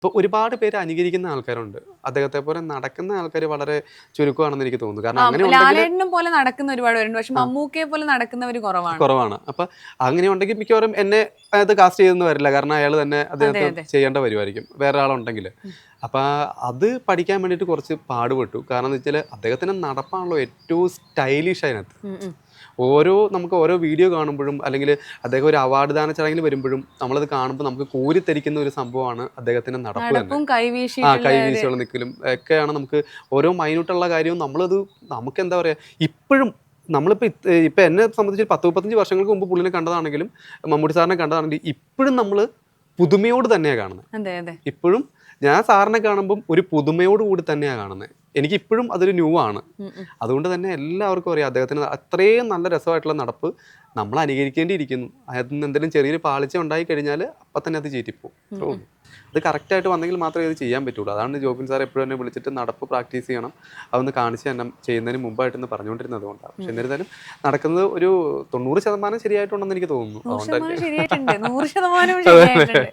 ഇപ്പോൾ ഒരുപാട് പേര് അനുകരിക്കുന്ന ആൾക്കാരുണ്ട്. അദ്ദേഹത്തെ പോലെ നടക്കുന്ന ആൾക്കാർ വളരെ ചുരുക്കമാണെന്ന് എനിക്ക് തോന്നുന്നു. കാരണം അങ്ങനെ ഉണ്ടെങ്കിൽ ലാലേട്ടനും പോലെ നടക്കുന്ന ഒരുപാട് പേരുണ്ട്. പക്ഷെ മമ്മൂക്കയെ പോലെ നടക്കുന്നവർ കുറവാണ്. കുറവാണ്. അപ്പം അങ്ങനെ ഉണ്ടെങ്കിൽ മിക്കവാറും എന്നെ അത് കാസ്റ്റ് ചെയ്തൊന്നും വരില്ല. കാരണം അയാൾ തന്നെ അതെ, അദ്ദേഹത്തെ അതെ. ചെയ്യേണ്ട വരുമായിരിക്കും വേറെ ആളുണ്ടെങ്കിൽ. അപ്പം അത് പഠിക്കാൻ വേണ്ടിയിട്ട് കുറച്ച് പാടുപെട്ടു. കാരണം എന്ന് വെച്ചാൽ അദ്ദേഹത്തിൻ്റെ നടപ്പാണല്ലോ ഏറ്റവും സ്റ്റൈലിഷ് അതിനകത്ത്. ഉം, ഉം. നമുക്ക് ഓരോ വീഡിയോ കാണുമ്പോഴും അല്ലെങ്കിൽ അദ്ദേഹം ഒരു അവാർഡ് ദാന ചടങ്ങിൽ വരുമ്പോഴും നമ്മളത് കാണുമ്പോൾ നമുക്ക് കോരിത്തരിക്കുന്ന ഒരു സംഭവമാണ് അദ്ദേഹത്തിൻ്റെ നടപ്പ് തന്നെ. നടപ്പും കൈ കൈവീശിയിട്ടുള്ള ഒരു വീശിയുള്ള നിൽക്കലും ഒക്കെയാണ് നമുക്ക് ഓരോ മൈന്യൂട്ടുള്ള കാര്യവും നമ്മളത് നമുക്ക് എന്താ പറയുക ഇപ്പോഴും നമ്മളിപ്പോൾ ഇപ്പം എന്നെ സംബന്ധിച്ച് 10-35 വർഷങ്ങൾക്ക് മുമ്പ് പുള്ളിനെ കണ്ടതാണെങ്കിലും മമ്മൂട്ടി സാറിനെ കണ്ടതാണെങ്കിലും ഇപ്പോഴും നമ്മൾ പുതുമയോട് തന്നെയാണ് കാണുന്നത്. അതെ, അതെ. ഇപ്പോഴും ഞാൻ സാറിനെ കാണുമ്പം ഒരു പുതുമയോട് കൂടി തന്നെയാണ് കാണുന്നത്. എനിക്കിപ്പോഴും അതൊരു ന്യൂ ആണ്. അതുകൊണ്ട് തന്നെ എല്ലാവർക്കും അറിയാം അദ്ദേഹത്തിന് അത്രയും നല്ല രസമായിട്ടുള്ള നടപ്പ് നമ്മൾ അനുകരിക്കേണ്ടിയിരിക്കുന്നു. അതിൽ നിന്ന് എന്തെങ്കിലും ചെറിയൊരു പാളിച്ച ഉണ്ടായി കഴിഞ്ഞാൽ അപ്പം തന്നെ അത് ചീറ്റിപ്പോവും. അത് കറക്റ്റായിട്ട് വന്നെങ്കിൽ മാത്രമേ ഇത് ചെയ്യാൻ പറ്റുള്ളൂ. അതാണ് ജോബിൻ സാർ എപ്പോഴും എന്നെ വിളിച്ചിട്ട് നടപ്പ് പ്രാക്ടീസ് ചെയ്യണം, അതൊന്ന് കാണിച്ച് തന്നെ ചെയ്യുന്നതിന് മുമ്പായിട്ടെന്ന് പറഞ്ഞുകൊണ്ടിരുന്നത് കൊണ്ടാണ്. പക്ഷെ എന്നിരുന്നാലും നടക്കുന്നത് ഒരു 90% ശരിയായിട്ടുണ്ടെന്ന് എനിക്ക് തോന്നുന്നു. 100% അതുകൊണ്ടായിരിക്കും ശരിയായിട്ടുണ്ട്. 100% ശരിയായിട്ടുണ്ട്.